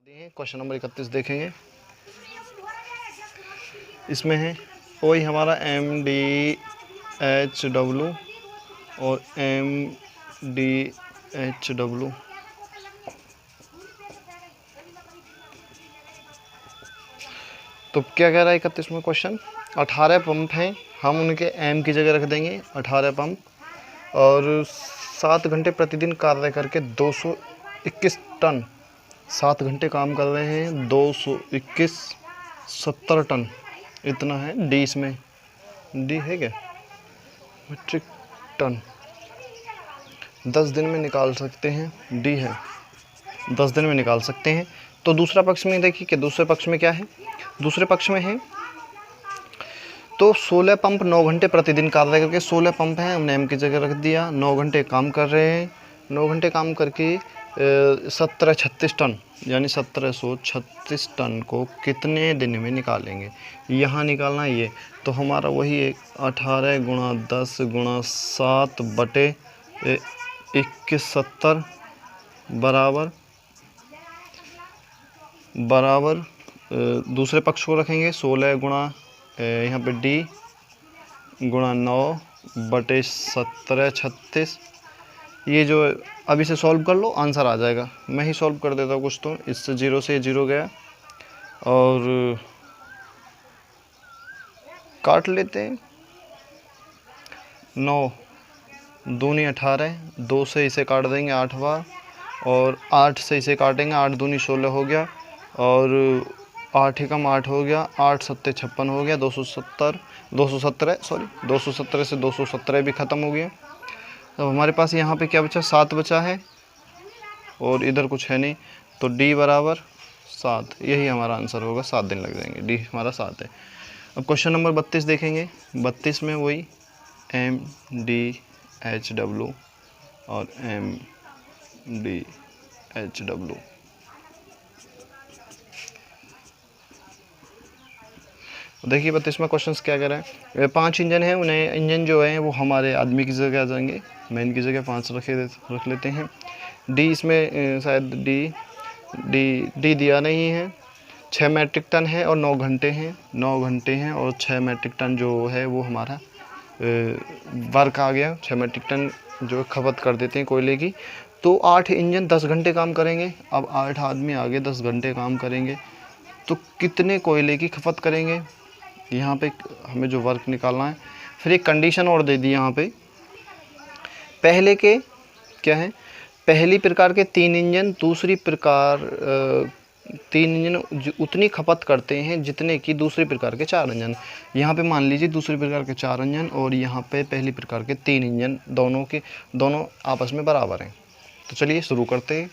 Question number 31 देखेंगे। इसमें है वही हमारा MDHW और MDHW। तो क्या कह रहा है 31वां क्वेश्चन, 18 पंप हैं, हम उनके M की जगह रख देंगे 18 पंप, और 7 घंटे प्रतिदिन कार्य करके 221 टन, 7 घंटे काम कर रहे हैं, 221 70 टन इतना है डी। इसमें डी है क्या, मीट्रिक टन 10 दिन में निकाल सकते हैं, डी है 10 दिन में निकाल सकते हैं। तो दूसरा पक्ष में देखिए कि दूसरे पक्ष में क्या है, दूसरे पक्ष में है तो 16 पंप 9 घंटे प्रतिदिन कार्य करके, 16 पंप हैं हमने एम की जगह रख दिया, 9 घंटे काम कर रहे हैं, 9 घंटे काम करके 1736 टन यानी 1736 टन को कितने दिन में निकालेंगे, यहाँ निकालना है ये। तो हमारा वही 18 गुणा 10 गुणा 7 बटे 2170 बराबर दूसरे पक्ष को रखेंगे 16 गुणा यहाँ पे डी गुणा 9 बटे 1736। ये जो अब इसे सॉल्व कर लो, आंसर आ जाएगा। मैं ही सॉल्व कर देता हूँ कुछ, तो इससे 0 से 0 गया और काट लेते हैं। 9 दूनी 18, 2 से इसे काट देंगे 8 बार, और 8 से इसे काटेंगे, 8 दूनी 16 हो गया, और 8 ही कम 8 हो गया, 8 सत्ते 56 हो गया, 217 से 217 भी ख़त्म हो गया। अब हमारे पास यहाँ पे क्या बचा, 7 बचा है और इधर कुछ है नहीं, तो डी बराबर 7, यही हमारा आंसर होगा। 7 दिन लग जाएंगे, डी हमारा 7 है। अब क्वेश्चन नंबर 32 देखेंगे। 32 में वही MDHW और MDHW। देखिए 32 में क्वेश्चन क्या कह रहा है, 5 इंजन है, उन्हें इंजन जो है वो हमारे आदमी की जगह आ जाएंगे, मैन की जगह 5 रख लेते हैं। डी इसमें शायद डी दिया नहीं है। 6 मैट्रिक टन है और 9 घंटे हैं, 9 घंटे हैं और 6 मैट्रिक टन जो है वो हमारा वर्क आ गया। 6 मैट्रिक टन जो खपत कर देते हैं कोयले की। तो 8 इंजन 10 घंटे काम करेंगे। अब 8 आदमी आगे 10 घंटे काम करेंगे तो कितने कोयले की खपत करेंगे, यहाँ पे हमें जो वर्क निकालना है। फिर एक कंडीशन और दे दी यहाँ पे, पहले के क्या है, पहली प्रकार के 3 इंजन दूसरी प्रकार 3 इंजन उतनी खपत करते हैं जितने की दूसरी प्रकार के 4 इंजन। यहाँ पे मान लीजिए दूसरी प्रकार के 4 इंजन और यहाँ पे पहली प्रकार के 3 इंजन, दोनों आपस में बराबर हैं। तो चलिए शुरू करते हैं।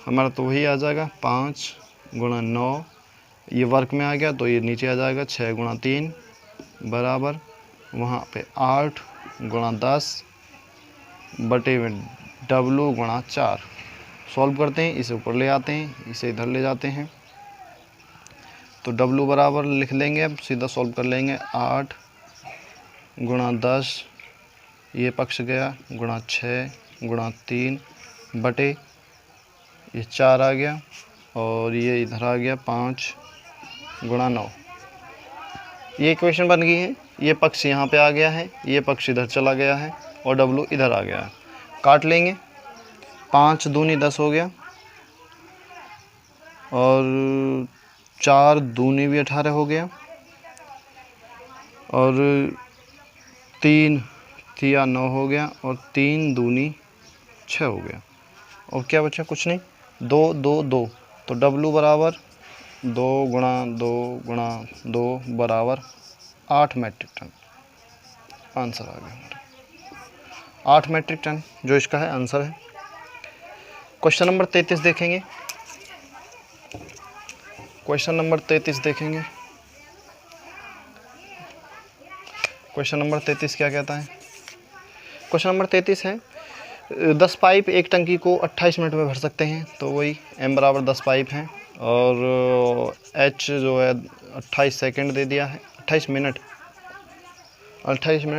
हमारा तो वही आ जाएगा 5 गुणा 9, ये वर्क में आ गया तो ये नीचे आ जाएगा 6 गुणा 3 बराबर वहाँ पे 8 गुणा 10 बटे में W गुणा 4। सॉल्व करते हैं, इसे ऊपर ले आते हैं, इसे इधर ले जाते हैं, तो W बराबर लिख लेंगे। अब सीधा सॉल्व कर लेंगे। 8 गुणा 10 ये पक्ष गया गुणा 6 गुणा 3 बटे ये 4 आ गया, और ये इधर आ गया 5 गुणा 9। ये इक्वेशन बन गई है। ये पक्ष यहाँ पे आ गया है, ये पक्ष इधर चला गया है और W इधर आ गया है। काट लेंगे, 5 दूनी 10 हो गया, और 4 दूनी भी 18 हो गया, और 3 तिया 9 हो गया, और 3 दूनी 6 हो गया, और क्या बचा, कुछ नहीं, 2 2 2। तो W बराबर 2 गुणा 2 गुणा 2 बराबर 8 मैट्रिक टन। आंसर आ गया हमारा 8 मैट्रिक टन, जो इसका है आंसर है। क्वेश्चन नंबर 33 देखेंगे। क्वेश्चन नंबर 33 देखेंगे। क्वेश्चन नंबर 33 क्या कहता है, क्वेश्चन नंबर 33 है 10 पाइप एक टंकी को 28 मिनट में भर सकते हैं। तो वही M बराबर 10 पाइप हैं, और H जो है 28 सेकंड दे दिया है, 28 मिनट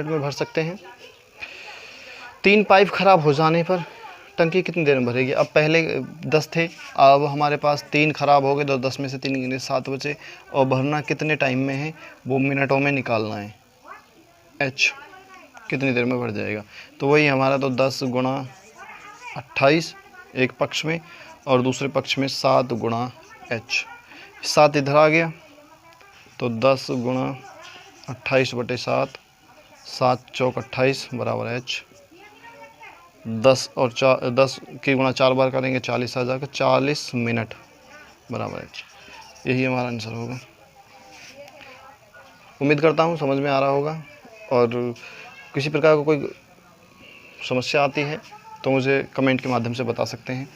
में भर सकते हैं। 3 पाइप खराब हो जाने पर टंकी कितनी देर में भरेगी। अब पहले 10 थे, अब हमारे पास 3 ख़राब हो गए, तो 10 में से 3 गिने 7 बचे। और भरना कितने टाइम में है वो मिनटों में निकालना है। h कितनी देर में भर जाएगा, तो वही हमारा तो 10 गुणा 28 एक पक्ष में और दूसरे पक्ष में 7 गुणा h। 7 इधर आ गया तो 10 गुणा 28/7, 7 चौक 28 बराबर h। 10 और 10 की गुणा 4 बार करेंगे 40 आ जाएगा, 40 मिनट बराबर h। यही हमारा आंसर होगा। उम्मीद करता हूँ समझ में आ रहा होगा, और किसी प्रकार का कोई समस्या आती है तो मुझे कमेंट के माध्यम से बता सकते हैं।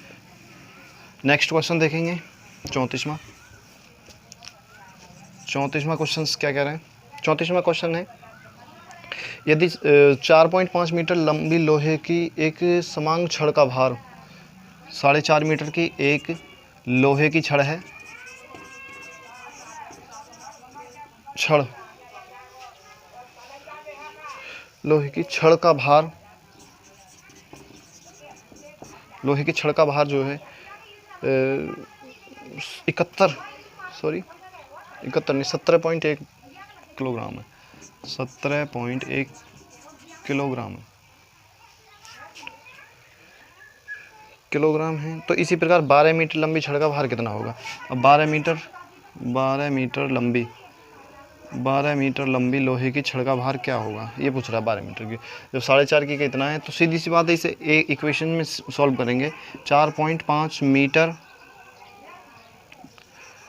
नेक्स्ट क्वेश्चन देखेंगे 34वां। 34वां क्वेश्चन क्या कह रहे हैं। 34वां क्वेश्चन है, यदि 4.5 मीटर लंबी लोहे की एक समांग छड़ का भार 4.5 मीटर की एक लोहे की छड़ है, लोहे की छड़ का भार जो है 17.1 किलोग्राम है। 17.1 किलोग्राम है। तो इसी प्रकार 12 मीटर लंबी छड़ का भार कितना होगा। अब 12 मीटर लंबी लोहे की छड़ का भार क्या होगा, ये पूछ रहा है 12 मीटर की। जब 4.5 की कितना है, तो सीधी सी बात है, इसे एक इक्वेशन में सॉल्व करेंगे। 4.5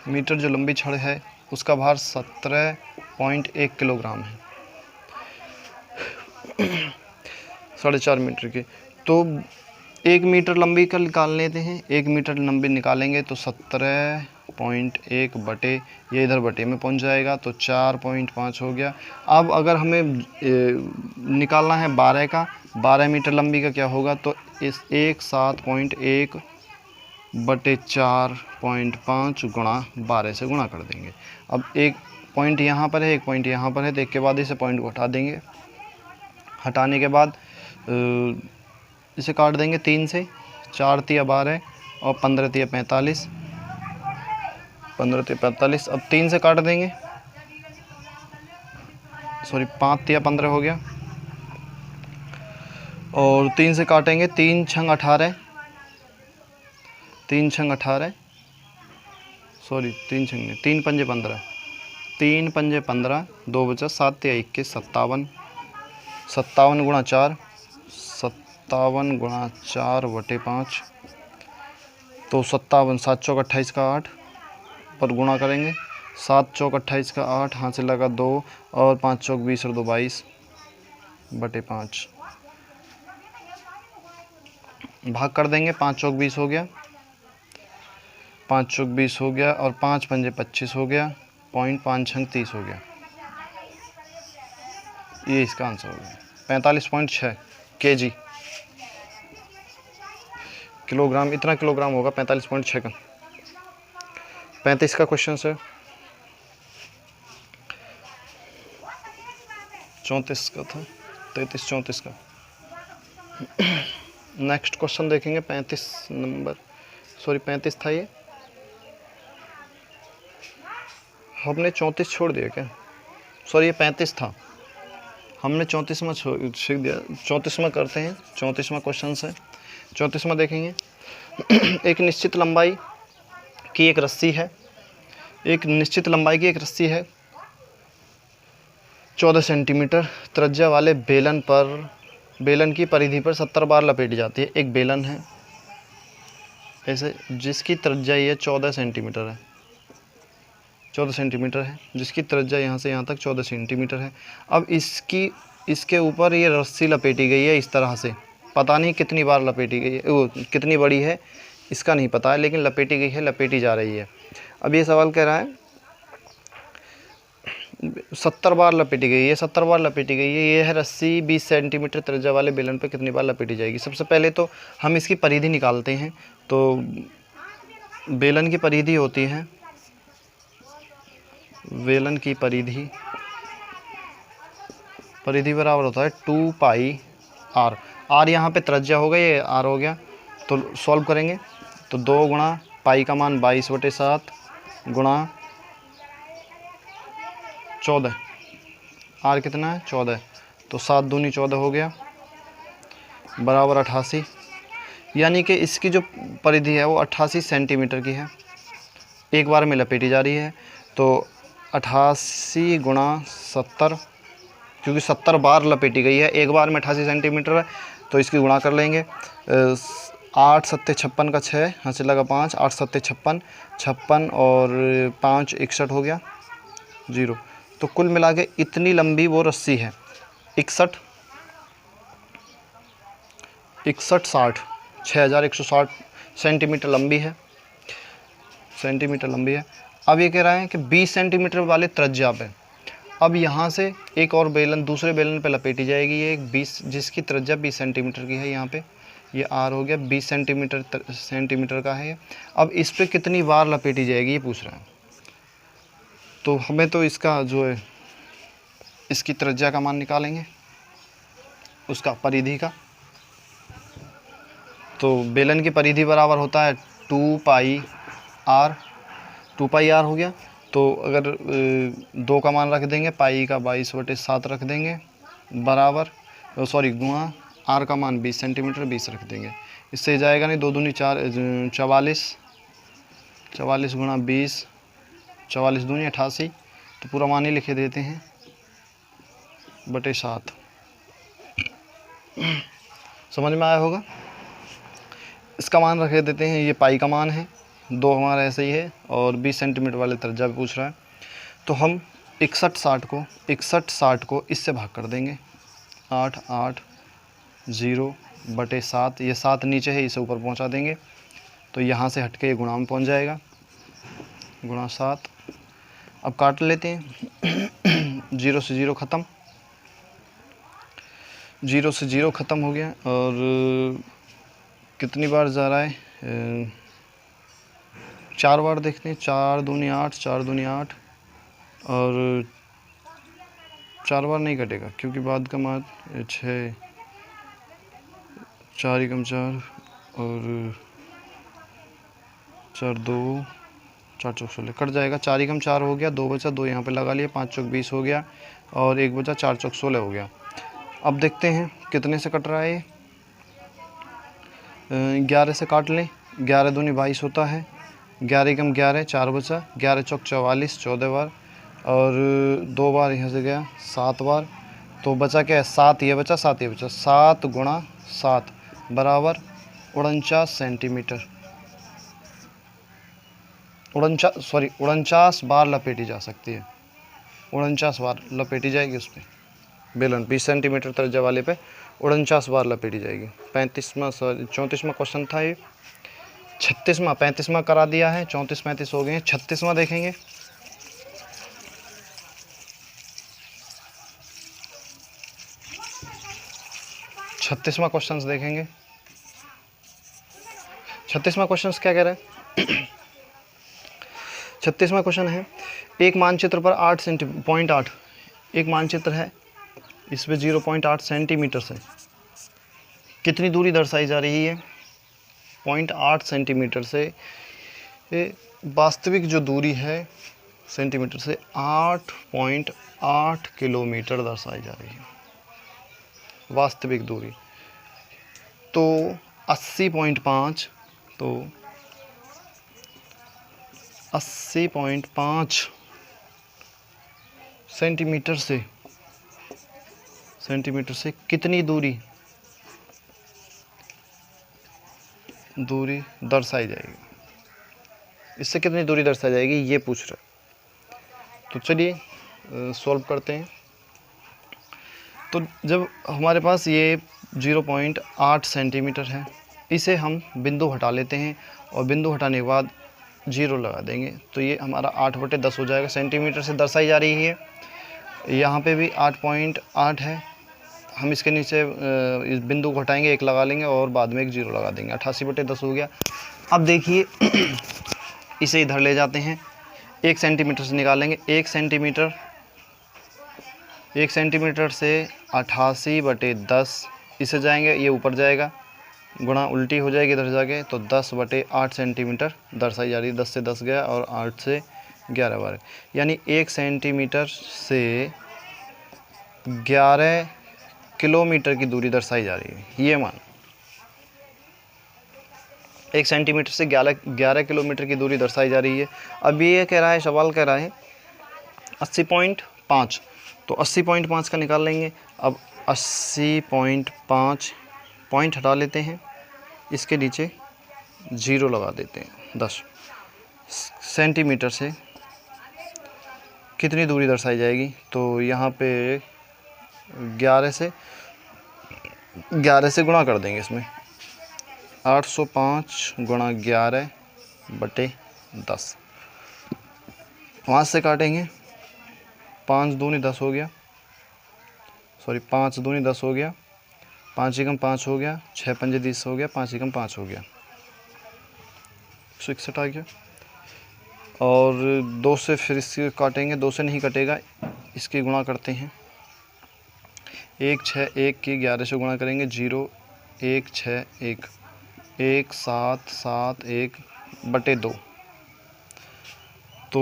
मीटर जो लंबी छड़ है उसका भार 17.1 किलोग्राम है। 4.5 मीटर की, तो 1 मीटर लंबी का निकाल लेते हैं। 1 मीटर लंबी निकालेंगे तो 17.1 बटे, ये इधर बटे में पहुंच जाएगा, तो 4.5 हो गया। अब अगर हमें निकालना है 12 का, 12 मीटर लंबी का क्या होगा, तो इस 7.1 बटे 4.5 गुणा 12 से गुणा कर देंगे। अब एक पॉइंट यहाँ पर है, एक पॉइंट यहाँ पर है, तो एक के बाद इसे पॉइंट को हटा देंगे। हटाने के बाद इसे काट देंगे 3 से, 4 तिया 12 और 15 तिया 45, 15 तिया 45। अब 3 से काट देंगे, सॉरी 5 तिया 15 हो गया, और 3 से काटेंगे 3 छंग 18, 3 छंग 18, सॉरी 3 छंग नहीं, 3 पंजे 15, 3 पंजे 15, 2 बचा, 7 तिया 21, 57, 57 गुणा 4, 57 गुणा 4 बटे 5, तो 57, 7 चौक 28 का 8 पर गुणा करेंगे। 7 चौक 28 का 8, हाथ से लगा 2 और 5 चौक 20 और 2 22 बटे 5, भाग कर देंगे। 5 चौक 20 हो गया, 5 चौक 20 हो गया, और 5 पंजे 25 हो गया, 5 छंग 30 हो गया। ये इसका आंसर हो गया 45.6 kg, किलोग्राम। इतना किलोग्राम होगा 45.6 का। 35 का क्वेश्चन है, 34 का था, 33 34 का। नेक्स्ट क्वेश्चन देखेंगे 35 नंबर, सॉरी 35 था ये, हमने 34 छोड़ दिया क्या, सॉरी ये 35 था, हमने 34वां छीन दिया। 34वां करते हैं, 34वां क्वेश्चन है। 34वां देखेंगे। एक निश्चित लंबाई की एक रस्सी है, एक निश्चित लंबाई की एक रस्सी है, 14 सेंटीमीटर त्रिज्या वाले बेलन की परिधि पर 70 बार लपेटी जाती है। एक बेलन है ऐसे, जिसकी त्रिज्या ये 14 सेंटीमीटर है, 14 सेंटीमीटर है, जिसकी त्रिज्या यहाँ से यहाँ तक 14 सेंटीमीटर है। अब इसके ऊपर ये रस्सी लपेटी गई है इस तरह से, पता नहीं कितनी बार लपेटी गई है, वो कितनी बड़ी है इसका नहीं पता है, लेकिन लपेटी गई है, लपेटी जा रही है। अब ये सवाल कह रहा है 70 बार लपेटी गई है, 70 बार लपेटी गई है, ये है रस्सी 20 सेंटीमीटर त्रिज्या वाले बेलन पर कितनी बार लपेटी जाएगी। सबसे पहले तो हम इसकी परिधि निकालते हैं। तो बेलन की परिधि होती है, बेलन की परिधि बराबर होता है 2 पाई r। r यहाँ पे त्रिज्या हो गई, ये r हो गया, तो सॉल्व करेंगे तो 2 गुणा पाई का मान 22/7 गुणा 14, आर कितना है 14, तो 7 दूनी 14 हो गया बराबर 88। यानी कि इसकी जो परिधि है वो 88 सेंटीमीटर की है, एक बार में लपेटी जा रही है। तो 88 गुणा 70, क्योंकि 70 बार लपेटी गई है, एक बार में 88 सेंटीमीटर है, तो इसकी गुणा कर लेंगे। 8 सत्ते 56 का 6, हासिल लगा 5, 8 सत्ते 56, 56 और 5 61 हो गया 0। तो कुल मिला के इतनी लंबी वो रस्सी है 61 60 6160 सेंटीमीटर लंबी है, अब ये कह रहा है कि 20 सेंटीमीटर वाले त्रिज्या पे अब यहाँ से एक और बेलन दूसरे बेलन पे लपेटी जाएगी। ये 20 जिसकी त्रिज्या 20 सेंटीमीटर की है, यहाँ पे ये आर हो गया 20 सेंटीमीटर का है। अब इस पे कितनी बार लपेटी जाएगी ये पूछ रहा है। तो हमें तो इसका जो है इसकी त्रिज्या का मान निकालेंगे, उसका परिधि का। तो बेलन की परिधि बराबर होता है 2 पाई आर हो गया। तो अगर 2 का मान रख देंगे, पाई का 22/7 रख देंगे बराबर गुणा आर का मान 20 सेंटीमीटर 20 रख देंगे। इससे जाएगा नहीं, 2 दूनी 4 44 गुणा 20 44 दूनी 88, तो पूरा मान ही लिखे देते हैं बटे 7। समझ में आया होगा। इसका मान रख देते हैं, ये पाई का मान है, 2 हमारा ऐसे ही है और 20 सेंटीमीटर वाले त्रिज्या भी पूछ रहा है। तो हम 61 को इससे भाग कर देंगे, 8 8 0 बटे 7, ये 7 नीचे है इसे ऊपर पहुंचा देंगे, तो यहाँ से हट के ये गुणा में पहुँच जाएगा गुणा 7। अब काट लेते हैं 0 से 0 ख़त्म, 0 से 0 ख़त्म हो गया। और कितनी बार जा रहा है, 4 बार देखते हैं। 4 दूनी 8 4 दूनी 8 और 4 बार नहीं कटेगा क्योंकि बाद का मान 6 4 एकम 4 और 4 2 4 चौक 16 कट जाएगा। 4 एकम 4 हो गया, 2 बचा, 2 यहाँ पे लगा लिए, 5 चौक 20 हो गया और 1 बचा, 4 चौक 16 हो गया। अब देखते हैं कितने से कट रहा है ये। 11 से काट लें, 11 दूनी 22 होता है, 11 एकम 11 4 बचा, 11 चौक 44 14 बार और 2 बार यहाँ से गया 7 बार, तो बचा क्या है 7 ये बचा 7 ये बचा, 7 गुणा 7 बराबर 49 सेंटीमीटर। 49 बार लपेटी जा सकती है, 49 बार लपेटी जाएगी उस पर बेलन 20 सेंटीमीटर त्रिज्या वाले पे 49 बार लपेटी जाएगी। 34वां क्वेश्चन था ये। 35वां करा दिया है, 34 35 हो गए हैं। 36वां देखेंगे। छत्तीसवां क्वेश्चन देखेंगे। 36वां क्वेश्चन क्या कह रहा है 36वां क्वेश्चन है, एक मानचित्र पर 8.8 एक मानचित्र है, इसमें 0.8 सेंटीमीटर से कितनी दूरी दर्शाई जा रही है। 0.8 सेंटीमीटर से वास्तविक जो दूरी है सेंटीमीटर से 8.8 किलोमीटर दर्शाई जा रही है वास्तविक दूरी। तो 80.5 तो 80.5 सेंटीमीटर से कितनी दूरी दर्शाई जाएगी, इससे कितनी दूरी दर्शाई जाएगी ये पूछ रहा है। तो चलिए सॉल्व करते हैं। तो जब हमारे पास ये 0.8 सेंटीमीटर है, इसे हम बिंदु हटा लेते हैं और बिंदु हटाने के बाद 0 लगा देंगे, तो ये हमारा 8/10 हो जाएगा। सेंटीमीटर से दर्शाई जा रही है, यहाँ पे भी 8.8 है। हम इसके नीचे इस बिंदु को हटाएंगे, 1 लगा लेंगे और बाद में एक 0 लगा देंगे, 88/10 हो गया। अब देखिए इसे इधर ले जाते हैं, 1 सेंटीमीटर से निकालेंगे। 1 सेंटीमीटर से 88/10 इसे जाएंगे, ये ऊपर जाएगा गुणा उल्टी हो जाएगी इधर जाके, तो 10/8 सेंटीमीटर दर्शाई जा रही है। 10 से 10 गया और 8 से 11 बार, यानी 1 सेंटीमीटर से 11 किलोमीटर की दूरी दर्शाई जा रही है। ये मान 1 सेंटीमीटर से 11 किलोमीटर की दूरी दर्शाई जा रही है। अब ये कह रहा है, सवाल कह रहा है 80.5, तो 80.5 का निकाल लेंगे। अब 80.5 पॉइंट हटा लेते हैं, इसके नीचे 0 लगा देते हैं। 10 सेंटीमीटर से कितनी दूरी दर्शाई जाएगी, तो यहाँ पे 11 से गुणा कर देंगे इसमें। 805 गुणा 11/10, वहाँ से काटेंगे। 5 दूनी 10 हो गया, सॉरी 5 दूनी 10 हो गया, 5 एकम 5 हो गया, 6 पंजे 30 हो गया, 5 एकम 5 हो गया, 161 आ गया। और 2 से फिर इसके काटेंगे, 2 से नहीं कटेगा, इसकी गुणा करते हैं। 1 6 1 की 11 से गुणा करेंगे, 0 1 6 1 1 7 7 1/2, तो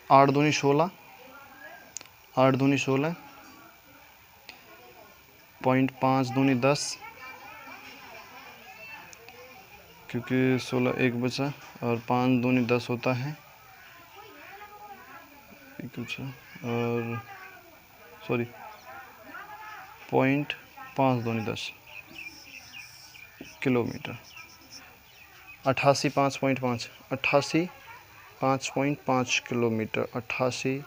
8 दूनी 16, 8 दूनी 16, 5 दूनी 10, क्योंकि 16 1 बचा, और 5 दूनी 10 होता है, एक बचा, और सॉरी 5 दूनी 10 किलोमीटर। 88 5.5 88 5.5 किलोमीटर, 88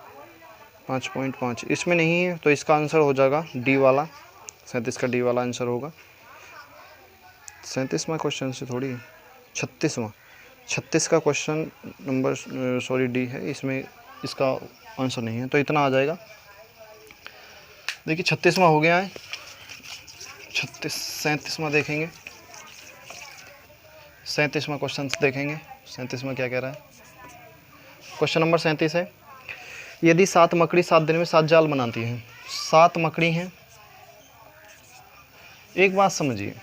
5.5 इसमें नहीं है, तो इसका आंसर हो जाएगा डी वाला, 37 का डी वाला आंसर होगा। 37वां क्वेश्चन से थोड़ी है, 36 का क्वेश्चन नंबर सॉरी डी है, इसमें इसका आंसर नहीं है, तो इतना आ जाएगा। देखिए 36वां हो गया है। 37वां देखेंगे, 37वां क्वेश्चन देखेंगे। 37वां क्या कह रहा है, क्वेश्चन नंबर 37 है, यदि 7 मकड़ी 7 दिन में 7 जाल बनाती हैं। 7 मकड़ी हैं, एक बात समझिए,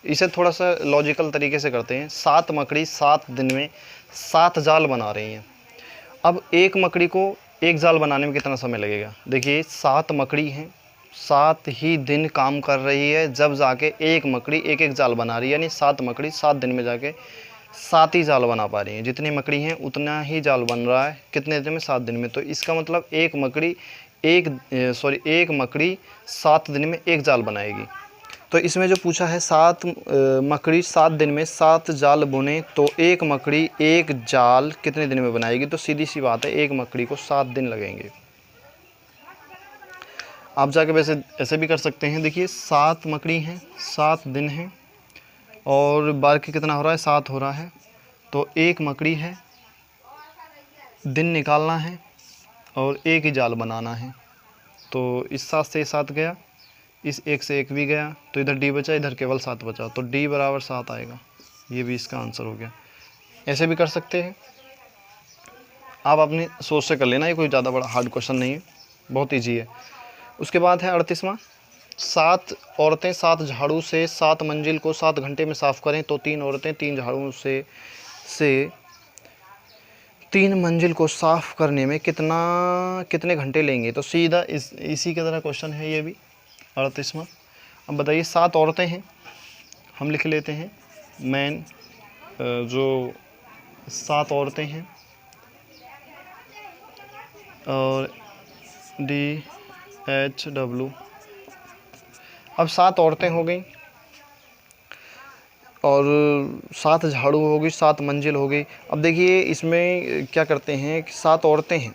इसे थोड़ा सा लॉजिकल तरीके से करते हैं। 7 मकड़ी 7 दिन में 7 जाल बना रही हैं। अब एक मकड़ी को एक जाल बनाने में कितना समय लगेगा। देखिए 7 मकड़ी हैं, 7 ही दिन काम कर रही है, जब जाके एक मकड़ी एक एक जाल बना रही है, यानी 7 मकड़ी 7 दिन में जाके 7 ही जाल बना पा रही हैं। जितनी मकड़ी हैं उतना ही जाल बन रहा है, कितने दिन में, 7 दिन में। तो इसका मतलब एक मकड़ी 7 दिन में एक जाल बनाएगी। तो इसमें जो पूछा है 7 मकड़ी 7 दिन में 7 जाल बुने, तो एक मकड़ी एक जाल कितने दिन में बनाएगी। तो सीधी सी बात है, एक मकड़ी को 7 दिन लगेंगे। आप जाके वैसे ऐसे भी कर सकते हैं। देखिए 7 मकड़ी हैं, 7 दिन हैं, और बार के कितना हो रहा है, 7 हो रहा है। तो एक मकड़ी है, दिन निकालना है और एक ही जाल बनाना है। तो इस 7 से 7 गया, इस 1 से 1 भी गया, तो इधर डी बचा, इधर केवल 7 बचा, तो डी बराबर 7 आएगा। ये भी इसका आंसर हो गया। ऐसे भी कर सकते हैं, आप अपनी सोच से कर लेना, ये कोई ज़्यादा बड़ा हार्ड क्वेश्चन नहीं है, बहुत ईजी है। उसके बाद है 38वां, 7 औरतें 7 झाड़ू से 7 मंजिल को 7 घंटे में साफ़ करें, तो 3 औरतें 3 झाड़ू से 3 मंजिल को साफ़ करने में कितने घंटे लेंगे। तो सीधा इसी की तरह क्वेश्चन है ये भी 38वां। अब बताइए 7 औरतें हैं, हम लिख लेते हैं मैन, जो 7 औरतें हैं, और DHW। अब 7 औरतें हो गई, और 7 झाड़ू हो गई, 7 मंजिल हो गई। अब देखिए इसमें क्या करते हैं कि 7 औरतें हैं,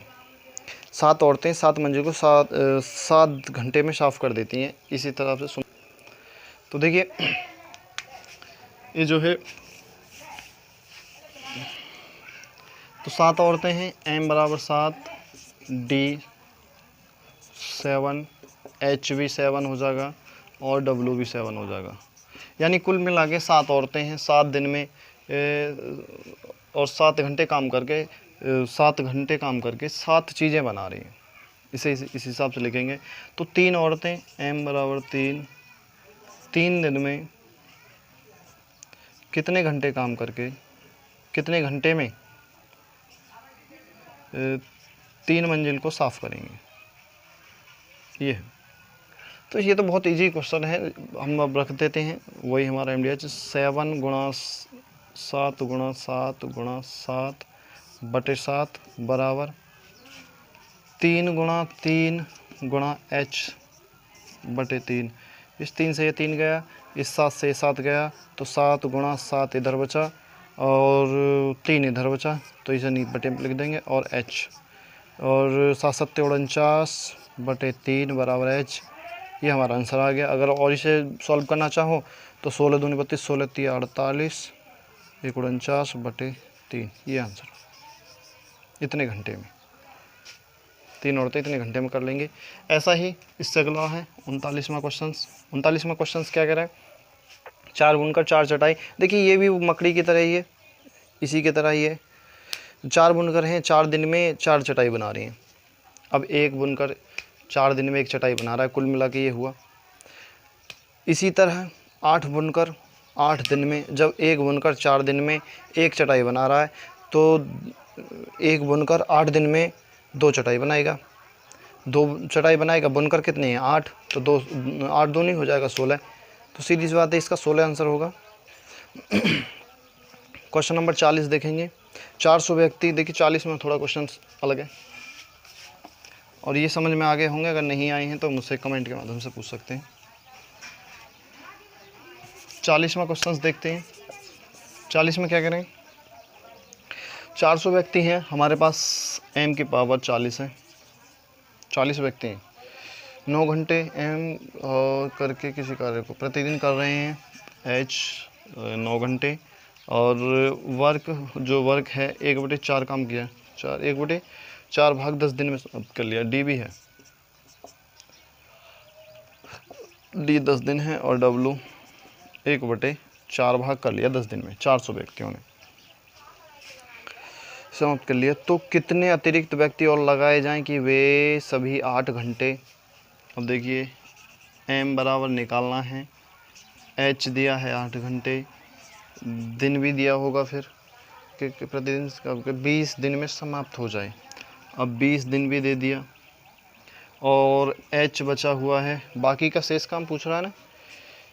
7 औरतें 7 मंजिल को 7 घंटे में साफ़ कर देती हैं। इसी तरह से सुन, तो देखिए ये जो है, तो 7 औरतें हैं, M बराबर 7, D 7, H भी 7 हो जाएगा, और W भी 7 हो जाएगा। यानी कुल मिला के 7 औरतें हैं, 7 दिन में और 7 घंटे काम करके 7 चीज़ें बना रही हैं। इसे इस हिसाब से लिखेंगे। तो 3 औरतें, M बराबर 3, 3 दिन में कितने घंटे काम करके, कितने घंटे में 3 मंजिल को साफ करेंगे, ये है। तो ये तो बहुत इजी क्वेश्चन है, हम अब रख देते हैं। वही हमारा MDH 7 गुणा 7 गुणा 7 गुणा 7 बटे 7 बराबर 3 गुणा 3 गुणा H बटे 3। इस 3 से ये 3 गया, इस 7 से ये 7 गया, तो 7 गुणा 7 इधर बचा और 3 इधर बचा, तो इसे नीचे बटे लिख देंगे और H, और 7 7 49 बटे 3 बराबर H। ये हमारा आंसर आ गया। अगर और इसे सॉल्व करना चाहो तो 16 दूनी 32, 16 3 48, 1 49 बटे 3, ये आंसर इतने घंटे में, 3 औरतें इतने घंटे में कर लेंगे। ऐसा ही इससे अगला है 39वां क्वेश्चन। 39वां क्वेश्चन क्या कह रहा है, 4 बुनकर 4 चटाई। देखिए ये भी मकड़ी की तरह ही है, इसी की तरह ही है। 4 बुनकर हैं, 4 दिन में 4 चटाई बना रही हैं। अब एक बुनकर 4 दिन में 1 चटाई बना रहा है, कुल मिला के ये हुआ। इसी तरह 8 बुनकर 8 दिन में, जब एक बुनकर 4 दिन में 1 चटाई बना रहा है, तो एक बुनकर 8 दिन में 2 चटाई बनाएगा। 2 चटाई बनाएगा, बुनकर कितने हैं 8, तो 2 8 दूनी हो जाएगा 16। तो सीधी सी बात है, इसका 16 आंसर होगा। क्वेश्चन नंबर 40 देखेंगे। 400 व्यक्ति, देखिए 40 में थोड़ा क्वेश्चन अलग है और ये समझ में आ गए होंगे। अगर नहीं आए हैं तो मुझसे कमेंट के माध्यम से पूछ सकते हैं। 40वां क्वेश्चन देखते हैं। 40 में क्या करें, 400 व्यक्ति हैं हमारे पास, m की पावर 40 है। 40 व्यक्ति हैं, 9 घंटे m करके किसी कार्य को प्रतिदिन कर रहे हैं, h 9 घंटे, और वर्क जो वर्क है 1/4 काम किया, 1/4 भाग 10 दिन में कर लिया, d भी है, d 10 दिन है, और w 1/4 भाग कर लिया 10 दिन में। 400 व्यक्तियों ने समाप्त कर लिया। तो कितने अतिरिक्त व्यक्ति और लगाए जाएं कि वे सभी 8 घंटे। अब देखिए m बराबर निकालना है, h दिया है 8 घंटे, दिन भी दिया होगा फिर कि प्रतिदिन 20 दिन में समाप्त हो जाए। अब 20 दिन भी दे दिया और h बचा हुआ है, बाकी का शेष काम पूछ रहा है ना,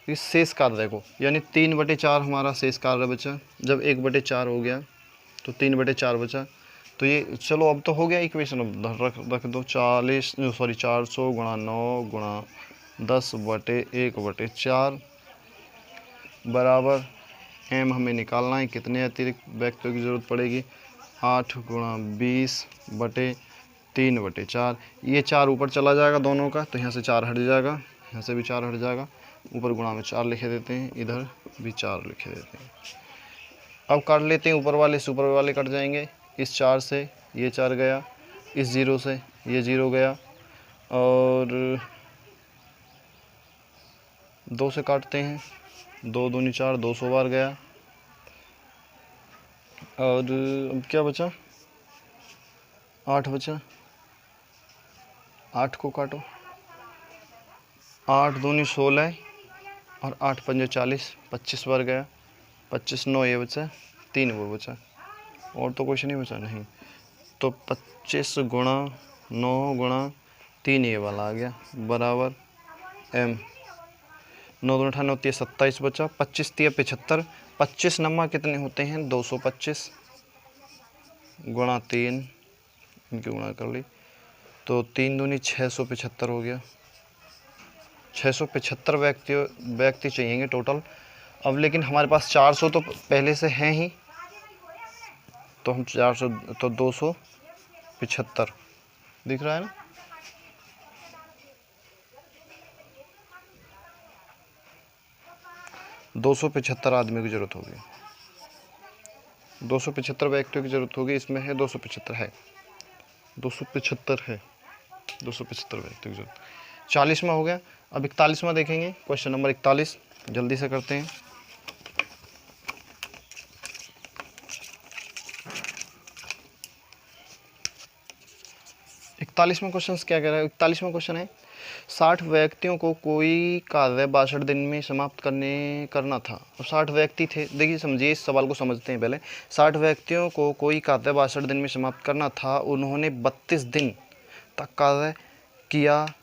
इस शेष कार्य को, यानी 3/4 हमारा शेष कार्य बचा। जब 1/4 हो गया तो 3/4 बचा, तो ये चलो अब तो हो गया इक्वेशन। अब रख दो 400 गुणा 9 गुणा 10/1/4 बराबर m हमें निकालना है, कितने अतिरिक्त व्यक्तियों की ज़रूरत पड़ेगी, 8 गुणा 20/3/4। ये 4 ऊपर चला जाएगा दोनों का, तो यहाँ से 4 हट जाएगा, यहाँ से भी 4 हट जाएगा, ऊपर गुणा में 4 लिखे देते हैं, इधर भी 4 लिखे देते हैं। अब काट लेते हैं, ऊपर वाले से ऊपर वाले कट जाएंगे। इस 4 से ये 4 गया, इस 0 से ये 0 गया, और 2 से काटते हैं, 2 दूनी 4, 200 बार गया, और अब क्या बचा, 8 बचा, 8 को काटो, 8 दूनी 16 और 8 पंजे 40, 25 बार गया, 25 9 ये बचा, 3 वो बचा, और तो कुछ नहीं बचा, नहीं। तो 25 गुणा 9 गुणा 3 ये वाला आ गया, बराबर m। 9 दूनी 98, 27 बचा, 25 3 75, 25 नम्मा कितने होते हैं 225 गुणा 3, इनकी गुणा कर ली, तो 3 दूनी 675 हो गया। 675 व्यक्ति चाहिएंगे टोटल। अब लेकिन हमारे पास 400 तो पहले से हैं ही, तो हम 400 तो 275 दिख रहा है ना, 275 आदमी की ज़रूरत होगी, 275 व्यक्तियों की ज़रूरत होगी। इसमें है 275 है, 275 है, 275 व्यक्तियों की ज़रूरत। 40वां हो गया। अब 41वां देखेंगे, क्वेश्चन नंबर 41, जल्दी से करते हैं। इकतालीसवां क्वेश्चन क्या कह रहा है, 41वां क्वेश्चन है, 60 व्यक्तियों को कोई कार्य 62 दिन में समाप्त करना था। और 60 व्यक्ति थे। देखिए समझिए, इस सवाल को समझते हैं पहले। 60 व्यक्तियों को कोई कार्य 62 दिन में समाप्त करना था। उन्होंने 32 दिन तक कार्य किया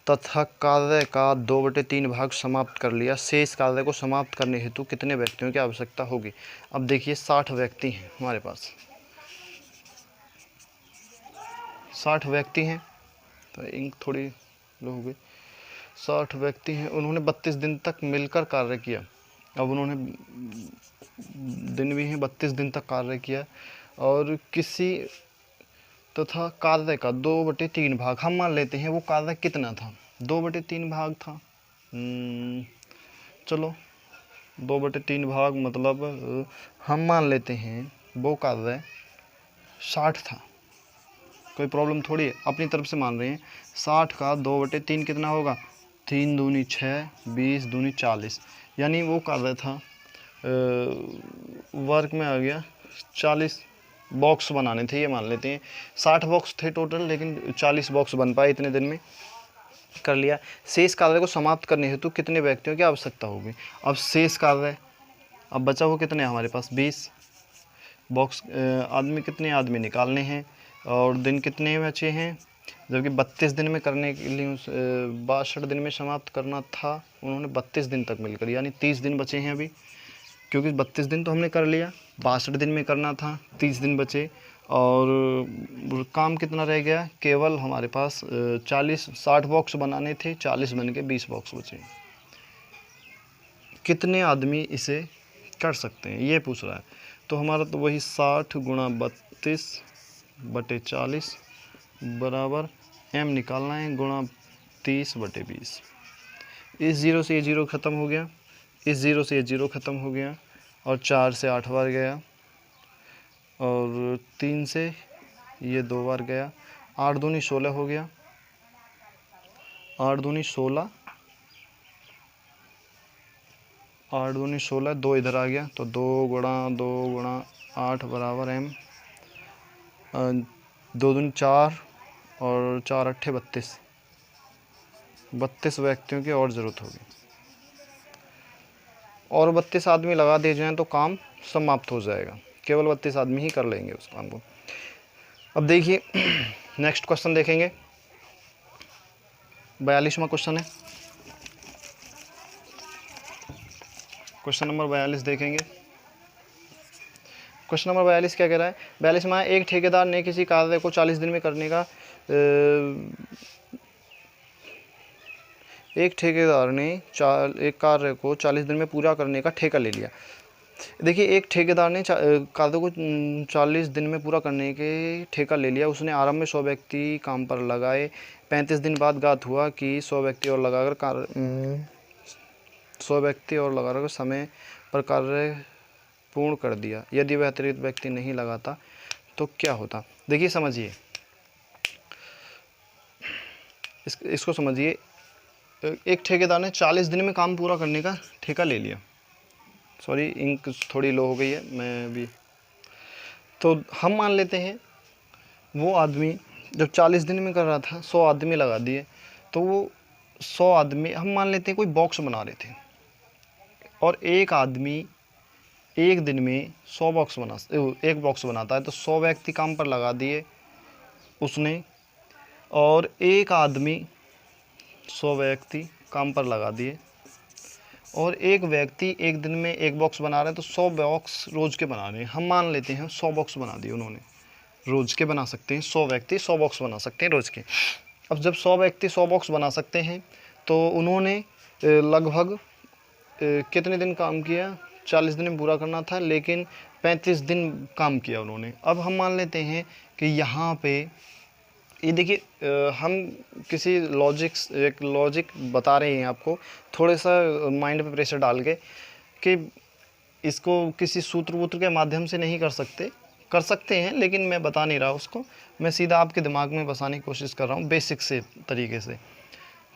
तथा कार्य का 2/3 भाग समाप्त कर लिया। शेष कार्य को समाप्त करने हेतु कितने व्यक्तियों की आवश्यकता होगी? अब देखिए 60 व्यक्ति हैं हमारे पास, 60 व्यक्ति हैं, तो इंक थोड़ी लो हो गई। 60 व्यक्ति हैं, उन्होंने 32 दिन तक मिलकर कार्य किया। अब उन्होंने दिन भी हैं, 32 दिन तक कार्य किया और किसी तथा कार्य का 2/3 भाग, हम मान लेते हैं वो कार्य कितना था, 2/3 भाग था। चलो 2/3 भाग मतलब हम मान लेते हैं वो कार्य 60 था। कोई प्रॉब्लम थोड़ी है, अपनी तरफ से मान रहे हैं। 60 का 2/3 कितना होगा? 3 दूनी 6, 20 दूनी 40, यानी वो कार्य था वर्क में आ गया 40 बॉक्स बनाने थे, ये मान लेते हैं। 60 बॉक्स थे टोटल, लेकिन 40 बॉक्स बन पाए इतने दिन में, कर लिया। शेष कार्य को समाप्त करने हेतु कितने व्यक्तियों की आवश्यकता होगी? अब शेष कार्य अब बचा वो कितने हमारे पास? 20 बॉक्स। आदमी कितने आदमी निकालने हैं और दिन कितने बचे हैं? जबकि 32 दिन में करने के लिए 62 दिन में समाप्त करना था, उन्होंने 32 दिन तक मिलकर, यानी 30 दिन बचे हैं अभी, क्योंकि 32 दिन तो हमने कर लिया, 62 दिन में करना था, 30 दिन बचे। और काम कितना रह गया? केवल हमारे पास 60 बॉक्स बनाने थे, 40 बन के 20 बॉक्स बचे। कितने आदमी इसे कर सकते हैं ये पूछ रहा है। तो हमारा तो वही 60 गुणा 32/40 बराबर m निकालना है गुणा 30/20। इस जीरो से ये जीरो ख़त्म हो गया, इस जीरो से ये जीरो ख़त्म हो गया, और 4 से 8 बार गया, और 3 से ये 2 बार गया। 8 दूनी 16 हो गया, 8 दूनी 16, 8 दूनी 16, 2 इधर आ गया, तो 2 गुणा 8 बराबर m। 2 दूनी 4 और 4 अट्ठे 32, 32 व्यक्तियों की और ज़रूरत होगी, और 32 आदमी लगा दिए जाएँ तो काम समाप्त हो जाएगा। केवल 32 आदमी ही कर लेंगे उस काम को। अब देखिए नेक्स्ट क्वेश्चन देखेंगे, 42वां क्वेश्चन है। क्वेश्चन नंबर 42 देखेंगे। क्वेश्चन नंबर 42 क्या कह रहा है? 42वां, एक ठेकेदार ने किसी कार्य को 40 दिन में करने का एक ठेकेदार ने एक कार्य को 40 दिन में पूरा करने का ठेका ले लिया। देखिए एक ठेकेदार ने कार्य को 40 दिन में पूरा करने के ठेका ले लिया। उसने आरंभ में 100 व्यक्ति काम पर लगाए। 35 दिन बाद ज्ञात हुआ कि 100 व्यक्ति और लगाकर 100 व्यक्ति और लगाकर समय पर कार्य पूर्ण कर दिया। यदि वह अतिरिक्त व्यक्ति नहीं लगाता तो क्या होता? देखिए समझिए, इसको समझिए। एक ठेकेदार ने 40 दिन में काम पूरा करने का ठेका ले लिया। सॉरी इंक थोड़ी लो हो गई है, मैं भी। तो हम मान लेते हैं वो आदमी जब 40 दिन में कर रहा था 100 आदमी लगा दिए, तो वो 100 आदमी हम मान लेते हैं कोई बॉक्स बना रहे थे, और एक आदमी एक दिन में 100 बॉक्स एक बॉक्स बनाता है, तो 100 व्यक्ति काम पर लगा दिए उसने, और एक आदमी 100 व्यक्ति काम पर लगा दिए, और एक व्यक्ति एक दिन में एक बॉक्स बना रहे हैं, तो 100 बॉक्स रोज़ के बना रहे हैं। हम मान लेते हैं 100 बॉक्स बना दिए उन्होंने, रोज़ के बना सकते हैं, 100 व्यक्ति 100 बॉक्स बना सकते हैं रोज़ के। अब जब 100 व्यक्ति 100 बॉक्स बना सकते हैं, तो उन्होंने लगभग कितने दिन काम किया? 40 दिन में पूरा करना था, लेकिन 35 दिन काम किया उन्होंने। अब हम मान लेते हैं कि यहाँ पे ये देखिए हम किसी एक लॉजिक बता रहे हैं आपको, थोड़े सा माइंड पे प्रेशर डाल के, कि इसको किसी सूत्र वूत्र के माध्यम से नहीं कर सकते हैं, लेकिन मैं बता नहीं रहा उसको, मैं सीधा आपके दिमाग में बसाने की कोशिश कर रहा हूँ बेसिक से तरीके से।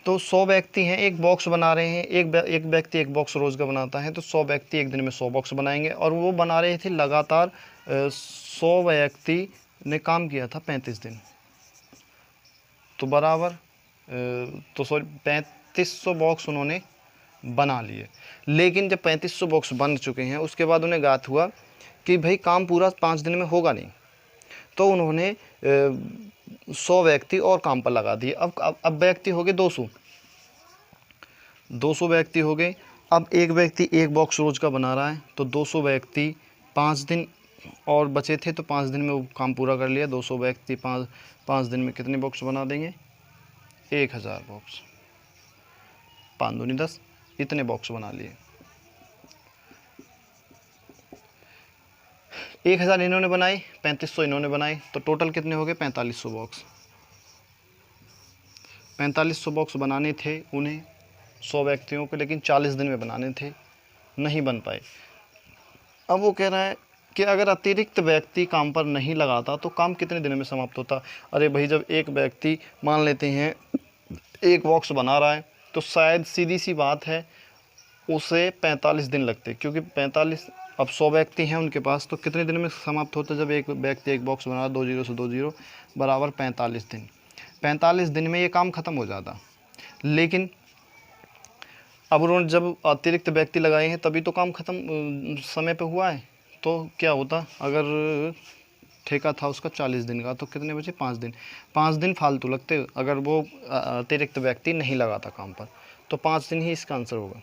तो 100 व्यक्ति हैं, एक बॉक्स बना रहे हैं, एक व्यक्ति एक बॉक्स रोज़ का बनाता है, तो 100 व्यक्ति एक दिन में 100 बॉक्स बनाएंगे, और वो बना रहे थे लगातार। 100 व्यक्ति ने काम किया था 35 दिन, तो बराबर तो सॉरी 3500 बॉक्स उन्होंने बना लिए। लेकिन जब 3500 बॉक्स बन चुके हैं उसके बाद उन्हें ज्ञात हुआ कि भाई काम पूरा 5 दिन में होगा नहीं, तो उन्होंने 100 व्यक्ति और काम पर लगा दिए। अब व्यक्ति हो गए 200 व्यक्ति हो गए। अब एक व्यक्ति एक बॉक्स रोज का बना रहा है, तो 200 व्यक्ति 5 दिन और बचे थे, तो 5 दिन में वो काम पूरा कर लिया। 200 व्यक्ति 5 दिन में कितने बॉक्स बना देंगे? 1000 बॉक्स। 5 दूनी 10, इतने बॉक्स बना लिए। 1000 इन्होंने बनाई, 3500 इन्होंने बनाई, तो टोटल कितने हो गए? 4500 बॉक्स। 4500 बॉक्स बनाने थे उन्हें 100 व्यक्तियों को, लेकिन 40 दिन में बनाने थे, नहीं बन पाए। अब वो कह रहा है कि अगर अतिरिक्त व्यक्ति काम पर नहीं लगाता तो काम कितने दिनों में समाप्त होता? अरे भाई, जब एक व्यक्ति मान लेते हैं एक बॉक्स बना रहा है, तो शायद सीधी सी बात है उसे 45 दिन लगते, क्योंकि 45, अब 100 व्यक्ति हैं उनके पास, तो कितने दिन में समाप्त होता? जब एक व्यक्ति एक बॉक्स बना रहा, 2 जीरो से 2 जीरो बराबर 45 दिन। 45 दिन में ये काम ख़त्म हो जाता। लेकिन अब उन्होंने जब अतिरिक्त व्यक्ति लगाए हैं तभी तो काम ख़त्म समय पे हुआ है। तो क्या होता अगर ठेका था उसका 40 दिन का, तो कितने बचे? 5 दिन। 5 दिन फालतू लगते अगर वो अतिरिक्त व्यक्ति नहीं लगाता काम पर, तो 5 दिन ही इसका आंसर होगा।